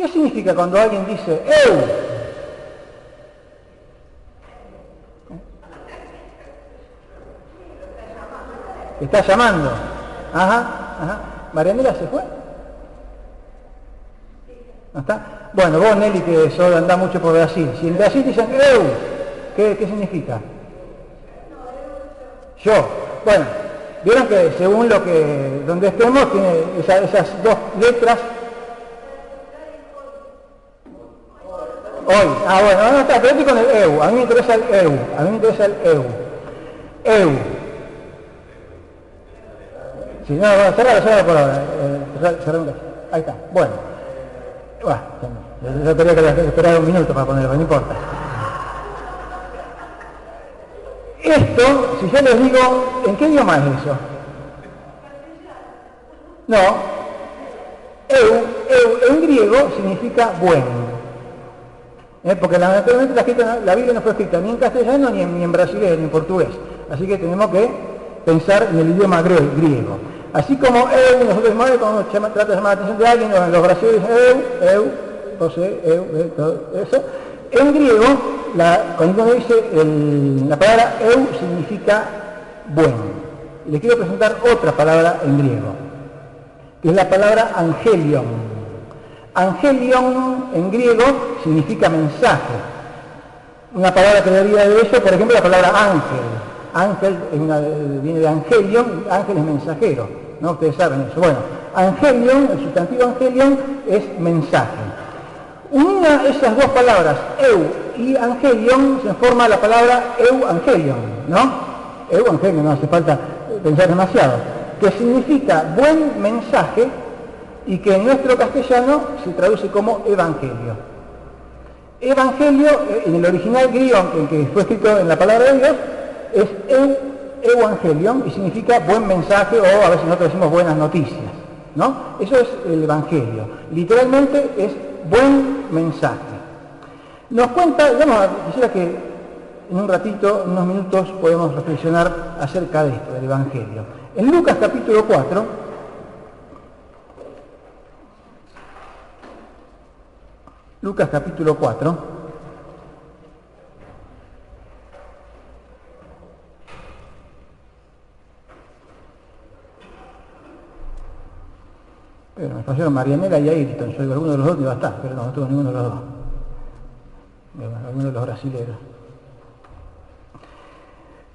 ¿Qué significa cuando alguien dice ¡Eu! Está llamando. Ajá. ¿Marianela se fue? ¿No está? Bueno, vos, Nelly, que solo andás mucho por Brasil. Si en Brasil dicen ¡Eu! ¿Qué significa? Yo. Bueno, vieron que según donde estemos, tiene esas dos letras. Hoy. Bueno, no está, pero estoy con el EU. A mí me interesa el EU. EU. Si no, cerralo por ahora. Ahí está. Bueno. Yo tenía que esperar un minuto para ponerlo, no importa. Esto, si yo les digo, ¿en qué idioma es eso? No. En griego significa bueno. Porque naturalmente la Biblia no fue escrita ni en castellano, ni en brasileño, ni en portugués. Así que tenemos que pensar en el idioma griego. Así como nosotros cuando trata de llamar la atención de alguien, los brasileños dicen José, todo eso. En griego, cuando uno dice la palabra eu significa bueno. Y les quiero presentar otra palabra en griego, que es la palabra angelion. Angelion en griego significa mensaje. Una palabra que deriva de eso, por ejemplo, la palabra ángel. Ángel viene de angelion, ángel es mensajero, ¿no? Ustedes saben eso. Bueno, angelion, el sustantivo angelion es mensaje. Unida esas dos palabras, eu y angelion, se forma la palabra euangelion, ¿no? Euangelion, no hace falta pensar demasiado, que significa buen mensaje y que en nuestro castellano se traduce como evangelio. Evangelio, en el original griego, en que fue escrito en la palabra de Dios, es euangelion y significa buen mensaje, o a veces nosotros decimos buenas noticias, ¿no? Eso es el evangelio. Literalmente es buen mensaje. Nos cuenta, quisiera que en un ratito, en unos minutos, podemos reflexionar acerca de esto, del evangelio. En Lucas capítulo 4, pero me fallaron Marianela y Ayrton. Yo digo, alguno de los dos iba a estar, pero no tuvo ninguno de los dos. Alguno de los brasileros.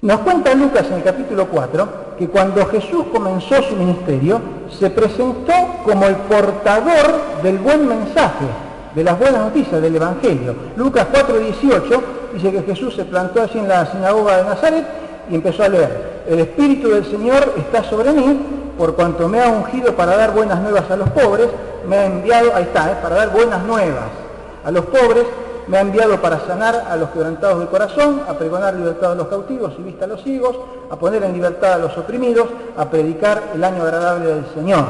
Nos cuenta Lucas en el capítulo 4 que cuando Jesús comenzó su ministerio, se presentó como el portador del buen mensaje, de las buenas noticias, del Evangelio. Lucas 4:18 dice que Jesús se plantó allí en la sinagoga de Nazaret y empezó a leer: el Espíritu del Señor está sobre mí, por cuanto me ha ungido para dar buenas nuevas a los pobres, me ha enviado, para dar buenas nuevas a los pobres, me ha enviado para sanar a los quebrantados de corazón, a pregonar libertad a los cautivos y vista a los ciegos, a poner en libertad a los oprimidos, a predicar el año agradable del Señor.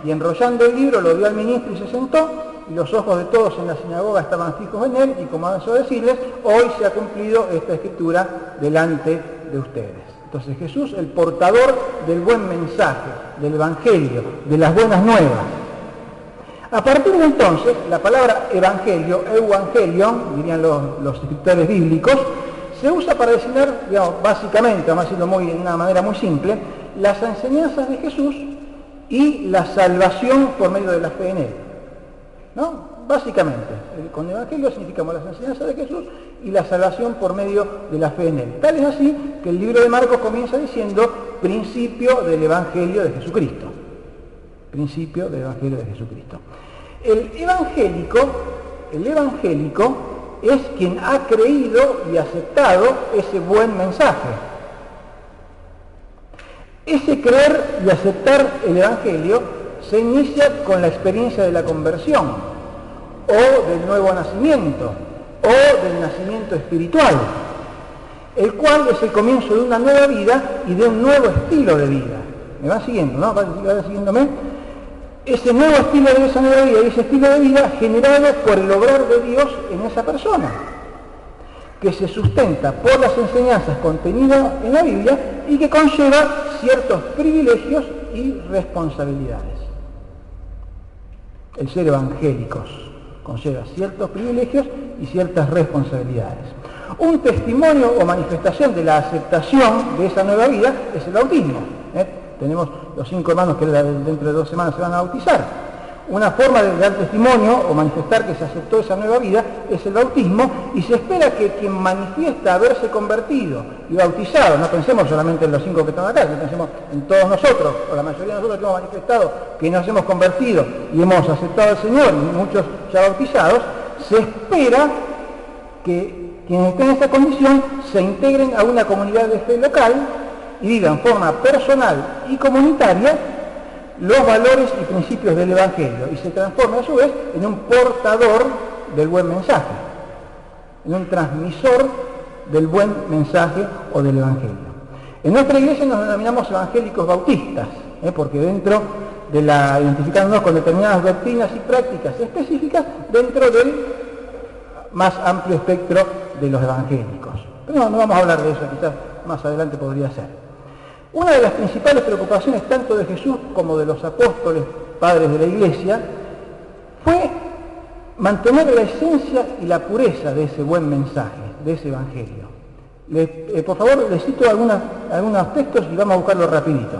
Y enrollando el libro lo dio al ministro y se sentó, y los ojos de todos en la sinagoga estaban fijos en él, y comenzó a decirles: hoy se ha cumplido esta escritura delante de ustedes. Entonces Jesús, el portador del buen mensaje, del Evangelio, de las buenas nuevas. A partir de entonces, la palabra evangelio, euangelion, dirían los escritores bíblicos, se usa para designar, básicamente, vamos a decirlo de una manera muy simple, las enseñanzas de Jesús y la salvación por medio de la fe en él. ¿No? Básicamente, con evangelio significamos las enseñanzas de Jesús y la salvación por medio de la fe en él. Tal es así que el libro de Marcos comienza diciendo principio del evangelio de Jesucristo. Principio del evangelio de Jesucristo. El evangélico es quien ha creído y aceptado ese buen mensaje. Ese creer y aceptar el evangelio se inicia con la experiencia de la conversión, o del nuevo nacimiento, o del nacimiento espiritual, el cual es el comienzo de una nueva vida y de un nuevo estilo de vida. ¿Me van siguiendo, no? ¿Van siguiéndome? Ese nuevo estilo de esa nueva vida y ese estilo de vida generado por el obrar de Dios en esa persona, que se sustenta por las enseñanzas contenidas en la Biblia y que conlleva ciertos privilegios y responsabilidades. El ser evangélicos, conlleva ciertos privilegios y ciertas responsabilidades. Un testimonio o manifestación de la aceptación de esa nueva vida es el bautismo. Tenemos los 5 hermanos que dentro de 2 semanas se van a bautizar. Una forma de dar testimonio o manifestar que se aceptó esa nueva vida es el bautismo, y se espera que quien manifiesta haberse convertido y bautizado, no pensemos solamente en los 5 que están acá, sino pensemos en todos nosotros, o la mayoría de nosotros que hemos manifestado que nos hemos convertido y hemos aceptado al Señor, y muchos ya bautizados, se espera que quienes estén en esa condición se integren a una comunidad de fe local y vivan en forma personal y comunitaria los valores y principios del Evangelio, y se transforma a su vez en un portador del buen mensaje, en un transmisor del buen mensaje o del Evangelio. En nuestra iglesia nos denominamos evangélicos bautistas, porque dentro de identificándonos con determinadas doctrinas y prácticas específicas dentro del más amplio espectro de los evangélicos. Pero no vamos a hablar de eso, quizás más adelante podría ser. Una de las principales preocupaciones tanto de Jesús como de los apóstoles, padres de la Iglesia, fue mantener la esencia y la pureza de ese buen mensaje, de ese Evangelio. Por favor, les cito algunos textos y vamos a buscarlo rapidito.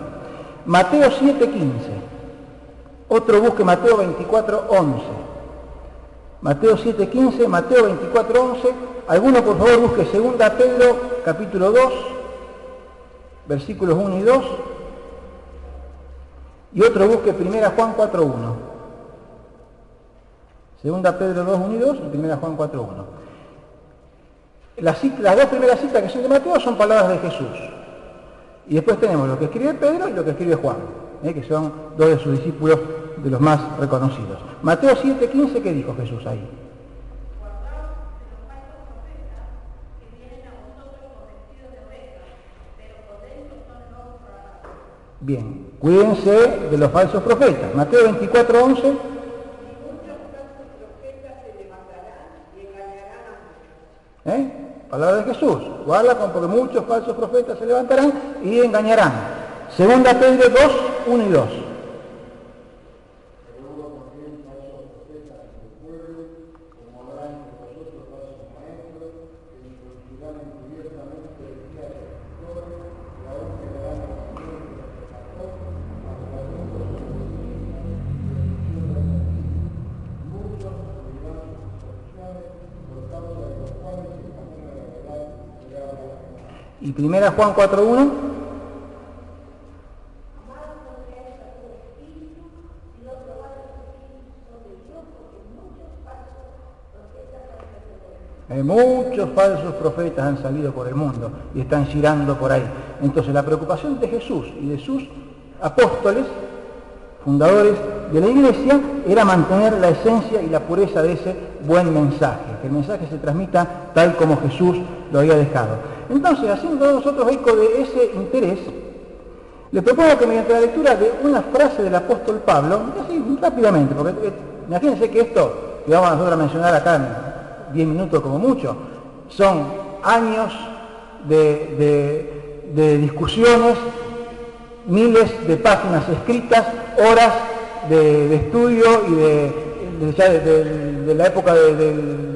Mateo 7:15. Otro busque Mateo 24:11. Mateo 7:15, Mateo 24:11. Alguno, por favor, busque 2 Pedro, capítulo 2. Versículos 1 y 2, y otro busque 1 Juan 4.1. 2 Pedro 2, 1 y 2, y 1 Juan 4.1. Las 2 primeras citas que son de Mateo son palabras de Jesús. Y después tenemos lo que escribe Pedro y lo que escribe Juan, que son 2 de sus discípulos de los más reconocidos. Mateo 7:15, ¿qué dijo Jesús ahí? Bien, cuídense de los falsos profetas. Mateo 24:11. Palabra de Jesús. Guarda, porque muchos falsos profetas se levantarán y engañarán. 2 Pedro 2, 1 y 2. Y 1 Juan 4.1. Muchos falsos profetas han salido por el mundo y están girando por ahí. Entonces la preocupación de Jesús y de sus apóstoles, fundadores de la Iglesia, era mantener la esencia y la pureza de ese buen mensaje, que el mensaje se transmita tal como Jesús lo había dejado. Entonces, haciendo nosotros eco de ese interés, les propongo que mediante la lectura de una frase del apóstol Pablo, así rápidamente, porque imagínense que esto que vamos nosotros a mencionar acá en 10 minutos como mucho, son años de discusiones, miles de páginas escritas, horas de estudio y de la época de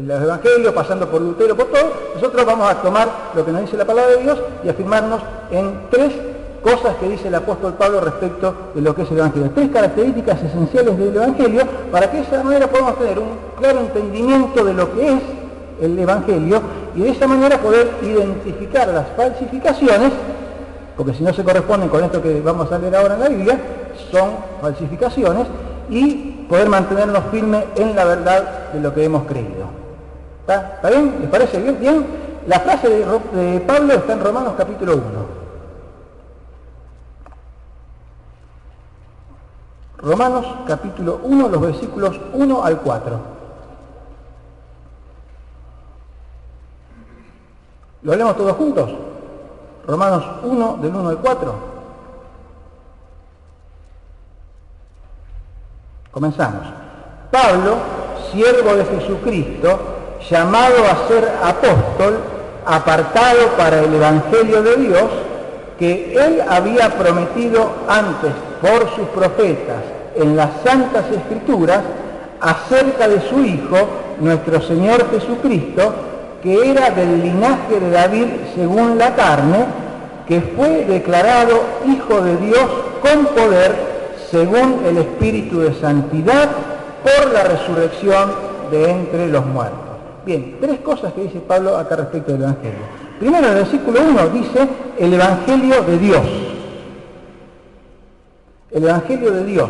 los evangelios, pasando por Lutero, por todo. Nosotros vamos a tomar lo que nos dice la palabra de Dios y afirmarnos en 3 cosas que dice el apóstol Pablo respecto de lo que es el evangelio. 3 características esenciales del evangelio, para que de esa manera podamos tener un claro entendimiento de lo que es el evangelio y de esa manera poder identificar las falsificaciones, porque si no se corresponden con esto que vamos a leer ahora en la Biblia, son falsificaciones, y poder mantenernos firmes en la verdad de lo que hemos creído. ¿Está bien? ¿Les parece bien? Bien. La frase de Pablo está en Romanos capítulo 1. Romanos capítulo 1, los versículos 1 al 4. ¿Lo leemos todos juntos? Romanos 1, del 1 al 4. Comenzamos. Pablo, siervo de Jesucristo, llamado a ser apóstol, apartado para el Evangelio de Dios, que él había prometido antes por sus profetas en las Santas Escrituras, acerca de su Hijo, nuestro Señor Jesucristo, que era del linaje de David según la carne, que fue declarado Hijo de Dios con poder según el Espíritu de Santidad por la resurrección de entre los muertos. Bien, tres cosas que dice Pablo acá respecto del Evangelio. Primero, en el versículo 1 dice el Evangelio de Dios. El Evangelio de Dios.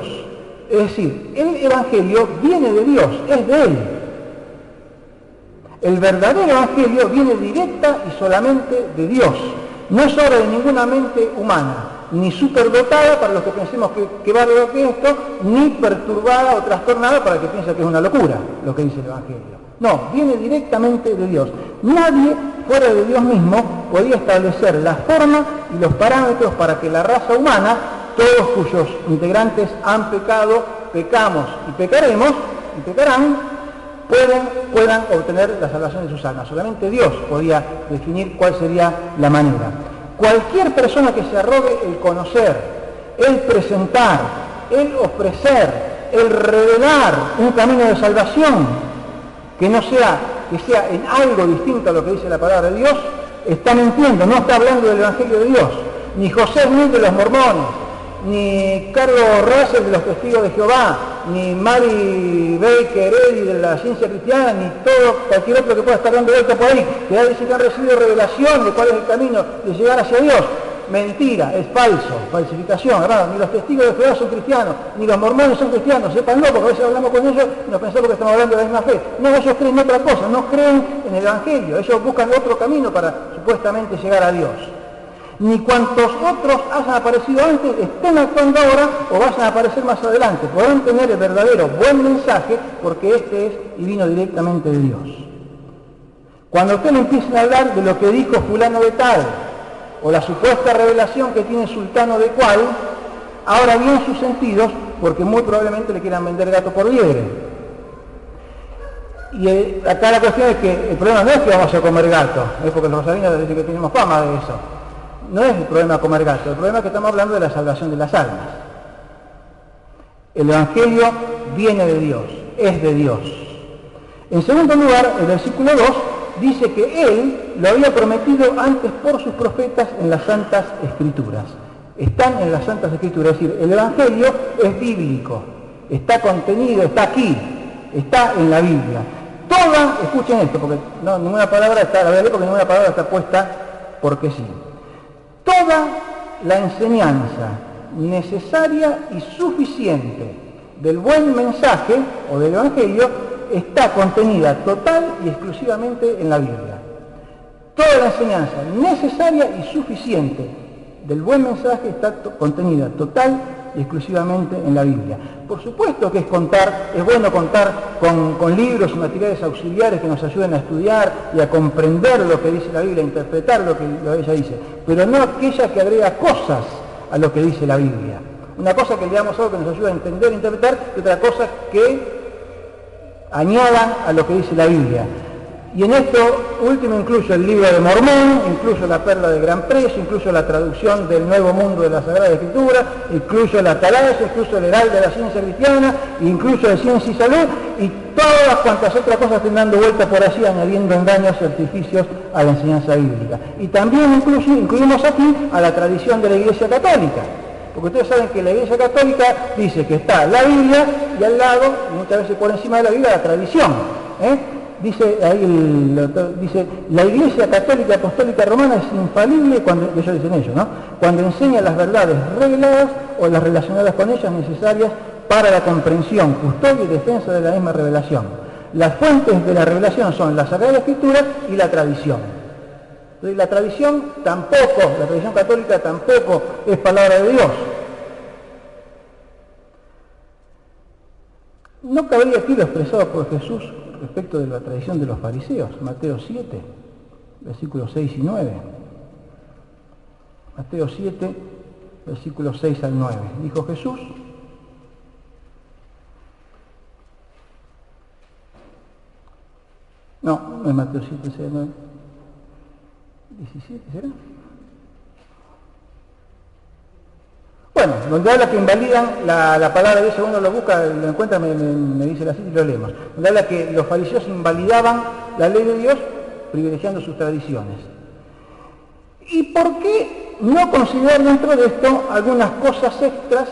Es decir, el Evangelio viene de Dios, es de Él. El verdadero Evangelio viene directa y solamente de Dios. No es obra de ninguna mente humana, ni superdotada para los que pensemos que va de que esto, ni perturbada o trastornada para el que piensa que es una locura lo que dice el Evangelio. No, viene directamente de Dios. Nadie fuera de Dios mismo podía establecer la forma y los parámetros para que la raza humana, todos cuyos integrantes han pecado, pecamos y pecaremos, y pecarán, puedan obtener la salvación de sus almas. Solamente Dios podía definir cuál sería la manera. Cualquier persona que se arrogue el conocer, el presentar, el ofrecer, el revelar un camino de salvación que sea en algo distinto a lo que dice la palabra de Dios, está mintiendo, no está hablando del Evangelio de Dios. Ni José Smith de los mormones, ni Carlos Russell de los testigos de Jehová, ni Mary Baker Eddy de la ciencia cristiana, ni cualquier otro que pueda estar dando vuelta por ahí, que ya dice que han recibido revelación de cuál es el camino de llegar hacia Dios. Mentira, es falso, falsificación, hermano. Ni los testigos de Jehová son cristianos, ni los mormones son cristianos, sépanlo, porque a veces hablamos con ellos y nos pensamos que estamos hablando de la misma fe. No, ellos creen otra cosa, no creen en el Evangelio, ellos buscan otro camino para supuestamente llegar a Dios. Ni cuantos otros hayan aparecido antes, estén actuando ahora o vayan a aparecer más adelante. Podrán tener el verdadero buen mensaje porque este es y vino directamente de Dios. Cuando usted le empiecen a hablar de lo que dijo fulano de tal, o la supuesta revelación que tiene sultano de cual, ahora bien sus sentidos, porque muy probablemente le quieran vender gato por liebre. Y acá la cuestión es que el problema no es que vamos a comer gato, es porque los rosarinos dicen que tenemos fama de eso. No es el problema comer gato, el problema es que estamos hablando de la salvación de las almas. El Evangelio viene de Dios, es de Dios. En segundo lugar, el versículo 2 dice que Él lo había prometido antes por sus profetas en las Santas Escrituras. Están en las Santas Escrituras, es decir, el Evangelio es bíblico, está contenido, está aquí, está en la Biblia. Toda, escuchen esto, porque no, ninguna palabra está, la voy a leer porque ninguna palabra está puesta porque sí. Toda la enseñanza necesaria y suficiente del buen mensaje o del Evangelio está contenida total y exclusivamente en la Biblia. Toda la enseñanza necesaria y suficiente del buen mensaje está contenida total y exclusivamente en la Biblia. Por supuesto que es bueno contar con libros y materiales auxiliares que nos ayuden a estudiar y a comprender lo que dice la Biblia, a interpretar lo que ella dice, pero no aquella que agrega cosas a lo que dice la Biblia. Una cosa que leamos algo que nos ayuda a entender e interpretar, y otra cosa que añadan a lo que dice la Biblia. Y en esto último incluyo el libro de Mormón, incluyo la Perla de Gran Precio, incluyo la traducción del Nuevo Mundo de la Sagrada Escritura, incluyo la Atalaya, incluyo el Heraldo de la Ciencia Cristiana, incluyo el Ciencia y Salud, y todas cuantas otras cosas estén dando vuelta por allí, añadiendo engaños y artificios a la enseñanza bíblica. Y también incluimos aquí a la tradición de la Iglesia Católica. Porque ustedes saben que la Iglesia Católica dice que está la Biblia y al lado, muchas veces por encima de la Biblia, la tradición. Dice la Iglesia Católica Apostólica Romana es infalible cuando, ellos dicen ellos, ¿no? Cuando enseña las verdades reveladas o las relacionadas con ellas necesarias para la comprensión, custodia y defensa de la misma revelación. Las fuentes de la revelación son la Sagrada Escritura y la tradición. Entonces, la tradición católica tampoco es palabra de Dios. No cabría aquí lo expresado por Jesús respecto de la tradición de los fariseos, Mateo 7, versículos 6 y 9. Mateo 7, versículos 6 al 9. Dijo Jesús: no es Mateo 7, 6 al 9. 17, ¿será? Bueno, donde habla que invalidan la palabra de Dios, según uno lo busca, lo encuentra, me dice la cita y lo leemos. Donde habla que los fariseos invalidaban la ley de Dios privilegiando sus tradiciones. ¿Y por qué no considerar dentro de esto algunas cosas extras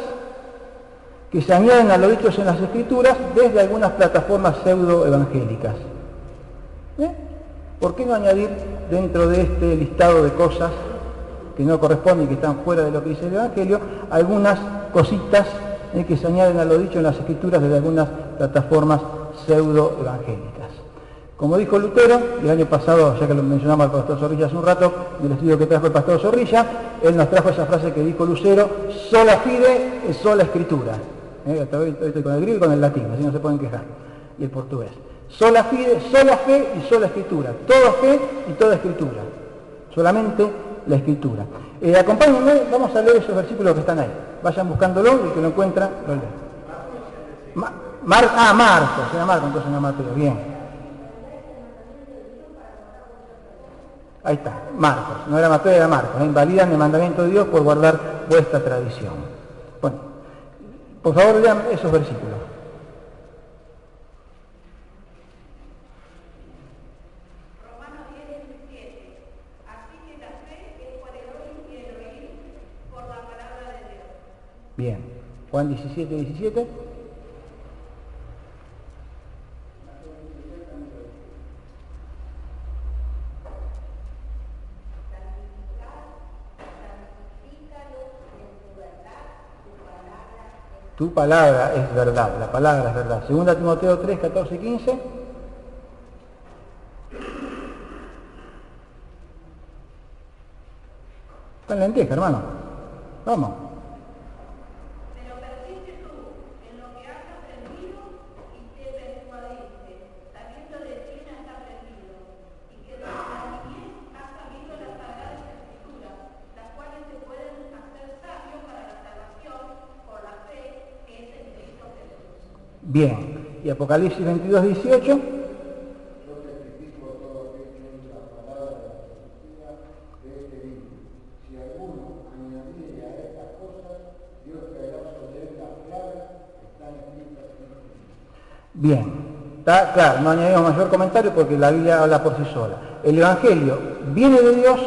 que se añaden a lo dicho en las Escrituras desde algunas plataformas pseudo-evangélicas? ¿Por qué no añadir dentro de este listado de cosas que no corresponden y que están fuera de lo que dice el Evangelio, algunas cositas que se añaden a lo dicho en las Escrituras desde algunas plataformas pseudo-evangélicas? Como dijo Lutero, el año pasado, ya que lo mencionamos al pastor Zorrilla hace un rato, del estudio que trajo el pastor Zorrilla, él nos trajo esa frase que dijo Lucero: sola fide es sola escritura. Hoy estoy con el griego y con el latín, así no se pueden quejar, y el portugués. Sola fide, sola fe y sola escritura. Toda fe y toda escritura. Solamente la escritura. Acompáñenme, vamos a leer esos versículos que están ahí. Vayan buscándolo, y el que lo encuentra, lo lee. Marcos, era Marcos, entonces no Mateo, bien. Ahí está, Marcos, no era Mateo, era Marcos. Invalidan el mandamiento de Dios por guardar vuestra tradición. Bueno, por favor lean esos versículos. Romanos 10:17. Así que la fe es por el oír y el oír por la palabra de Dios. Bien, Juan 17:17. Tu palabra es verdad, la palabra es verdad. Segunda Timoteo 3, 14 y 15. Está en lenteja, hermano. Vamos. Pero persiste tú en lo que has aprendido y te persuadiste, sabiendo de quién has aprendido, y que desde la niñez has sabido las sagradas escrituras, las cuales te pueden hacer sabio para la salvación por la fe que es en Cristo Jesús. Bien. Y Apocalipsis 22, 18. Bien, está claro, no añadimos mayor comentario porque la Biblia habla por sí sola. El Evangelio viene de Dios,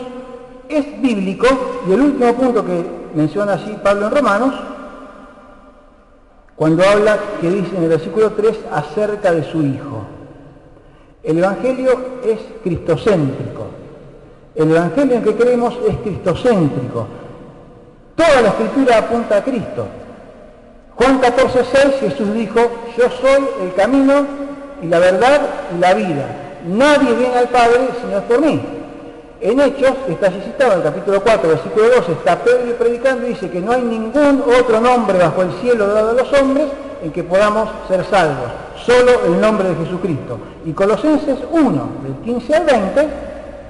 es bíblico, y el último punto que menciona allí Pablo en Romanos, cuando habla, que dice en el versículo 3, acerca de su Hijo. El Evangelio es cristocéntrico. El Evangelio en que creemos es cristocéntrico. Toda la Escritura apunta a Cristo. Juan 14:6, Jesús dijo: yo soy el camino y la verdad y la vida. Nadie viene al Padre si no es por mí. En Hechos, que está allí citado en el capítulo 4, versículo 12, está Pedro predicando y dice que no hay ningún otro nombre bajo el cielo dado a los hombres en que podamos ser salvos. Solo el nombre de Jesucristo. Y Colosenses 1, del 15 al 20,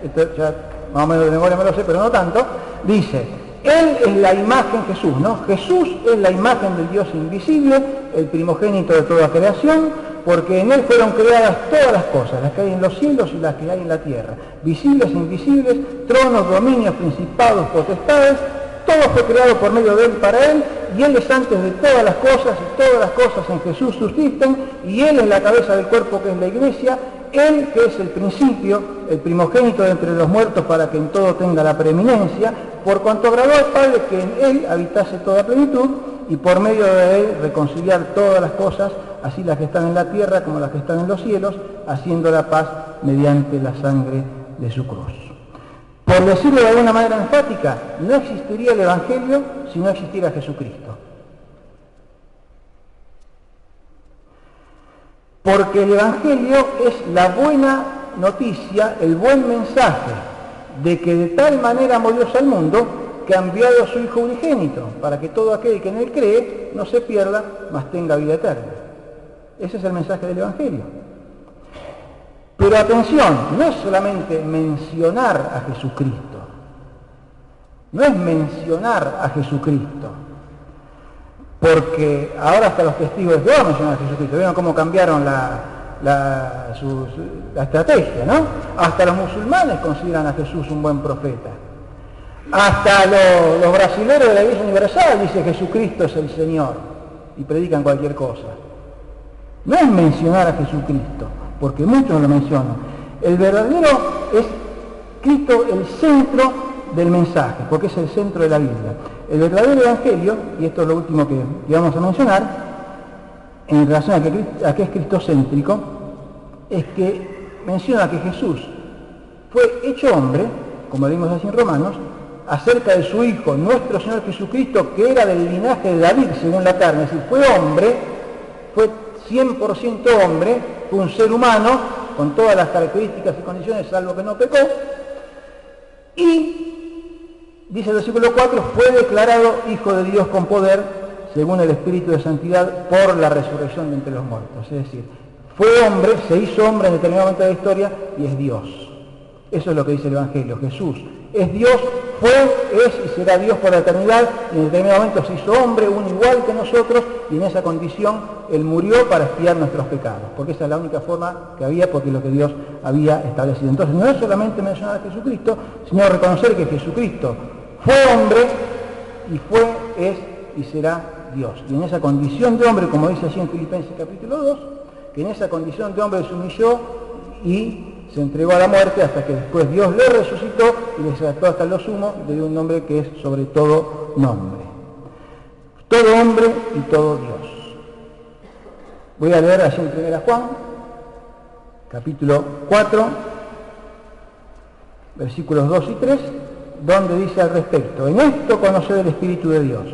esto ya más o menos de memoria me lo sé, pero no tanto, dice: Él es la imagen, Jesús, ¿no? Jesús es la imagen del Dios invisible, el primogénito de toda creación, porque en Él fueron creadas todas las cosas, las que hay en los cielos y las que hay en la tierra, visibles e invisibles, tronos, dominios, principados, potestades, todo fue creado por medio de Él para Él, y Él es antes de todas las cosas, y todas las cosas en Jesús subsisten, y Él es la cabeza del cuerpo que es la iglesia, Él que es el principio, el primogénito de entre los muertos para que en todo tenga la preeminencia, por cuanto agradó al Padre que en Él habitase toda plenitud, y por medio de Él reconciliar todas las cosas, así las que están en la tierra como las que están en los cielos, haciendo la paz mediante la sangre de su cruz. Por decirlo de alguna manera enfática, no existiría el Evangelio si no existiera Jesucristo. Porque el Evangelio es la buena noticia, el buen mensaje de que de tal manera amó Dios al mundo que ha enviado a su Hijo unigénito, para que todo aquel que en Él cree no se pierda, mas tenga vida eterna. Ese es el mensaje del Evangelio. Pero atención, no es solamente mencionar a Jesucristo. No es mencionar a Jesucristo. Porque ahora hasta los testigos de Jehová mencionan a Jesucristo. ¿Vieron cómo cambiaron la estrategia, no? Hasta los musulmanes consideran a Jesús un buen profeta. Hasta los brasileros de la Iglesia Universal dicen Jesucristo es el Señor y predican cualquier cosa. No es mencionar a Jesucristo, porque muchos lo mencionan. El verdadero es Cristo el centro del mensaje, porque es el centro de la Biblia. El verdadero evangelio, y esto es lo último que vamos a mencionar, en relación a que es cristocéntrico, es que menciona que Jesús fue hecho hombre, como leímos así en Romanos, acerca de su Hijo, nuestro Señor Jesucristo, que era del linaje de David según la carne, es decir, fue hombre, fue 100% hombre, fue un ser humano, con todas las características y condiciones, salvo que no pecó, y, dice el versículo 4, fue declarado Hijo de Dios con poder, según el Espíritu de Santidad, por la resurrección de entre los muertos. Es decir, fue hombre, se hizo hombre en determinado momento de la historia, y es Dios. Eso es lo que dice el Evangelio. Jesús es Dios, fue, es y será Dios por la eternidad, y en determinado momento se hizo hombre, uno igual que nosotros, y en esa condición Él murió para expiar nuestros pecados, porque esa es la única forma que había, porque es lo que Dios había establecido. Entonces no es solamente mencionar a Jesucristo, sino reconocer que Jesucristo fue hombre, y fue, es y será Dios. Y en esa condición de hombre, como dice allí en Filipenses capítulo 2, que en esa condición de hombre se humilló y se entregó a la muerte hasta que después Dios le resucitó y le exaltó hasta lo sumo y le dio un nombre que es sobre todo nombre. Todo hombre y todo Dios. Voy a leer allí en 1 Juan, capítulo 4, versículos 2 y 3, donde dice al respecto: en esto conocer el Espíritu de Dios.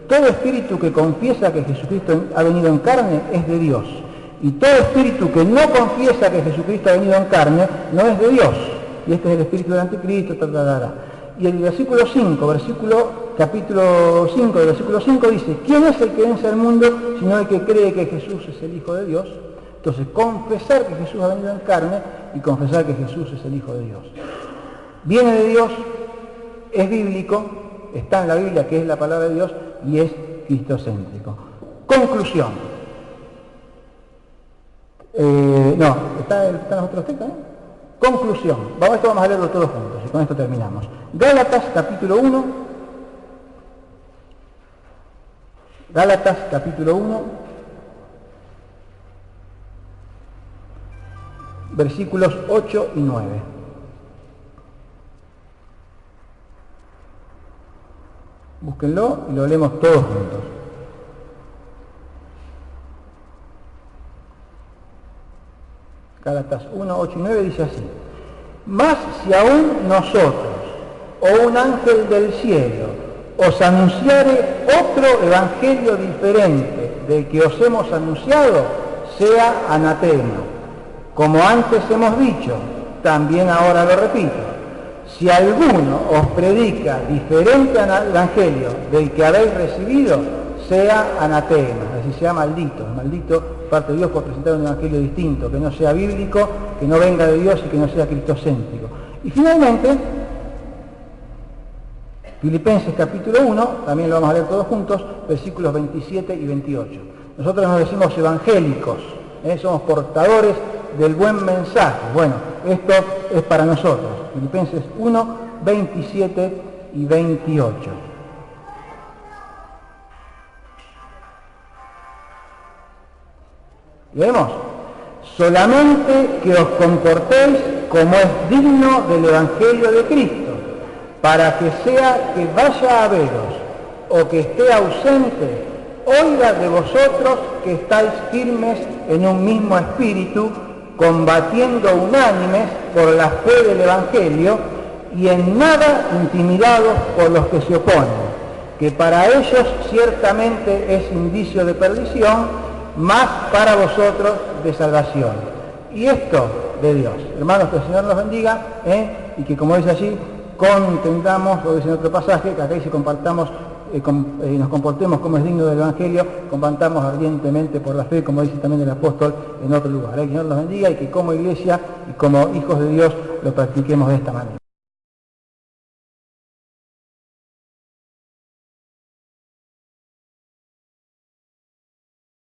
Todo espíritu que confiesa que Jesucristo ha venido en carne es de Dios. Y todo espíritu que no confiesa que Jesucristo ha venido en carne no es de Dios. Y este es el espíritu del anticristo, Y el versículo 5, capítulo 5, del versículo 5 dice: ¿quién es el que vence al mundo sino el que cree que Jesús es el Hijo de Dios? Entonces, confesar que Jesús ha venido en carne y confesar que Jesús es el Hijo de Dios. Viene de Dios, es bíblico, está en la Biblia, que es la palabra de Dios, y es cristocéntrico. Conclusión. ¿Están los otros textos? Conclusión. Esto vamos a leerlo todos juntos y con esto terminamos. Gálatas capítulo 1. Gálatas capítulo 1. Versículos 8 y 9. Búsquenlo y lo leemos todos juntos. Gálatas 1, 8 y 9 dice así: mas si aún nosotros, o un ángel del cielo, os anunciare otro evangelio diferente del que os hemos anunciado, sea anatema. Como antes hemos dicho, también ahora lo repito: si alguno os predica diferente evangelio del que habéis recibido, sea anatema, es decir, sea maldito parte de Dios por presentar un evangelio distinto, que no sea bíblico, que no venga de Dios y que no sea cristocéntrico. Y finalmente, Filipenses capítulo 1, también lo vamos a leer todos juntos, versículos 27 y 28. Nosotros nos decimos evangélicos, somos portadores del buen mensaje. Bueno, esto es para nosotros. Filipenses 1, 27 y 28. Leemos: solamente que os comportéis como es digno del Evangelio de Cristo, para que sea que vaya a veros o que esté ausente, oiga de vosotros que estáis firmes en un mismo espíritu, combatiendo unánimes por la fe del Evangelio y en nada intimidados por los que se oponen, que para ellos ciertamente es indicio de perdición, más para vosotros de salvación. Y esto de Dios. Hermanos, que el Señor nos bendiga, y que, como dice allí, contendamos, lo dice en otro pasaje, que acá dice compartamos, nos comportemos como es digno del Evangelio, combatamos ardientemente por la fe, como dice también el apóstol en otro lugar. Que el Señor nos bendiga y que como iglesia y como hijos de Dios lo practiquemos de esta manera.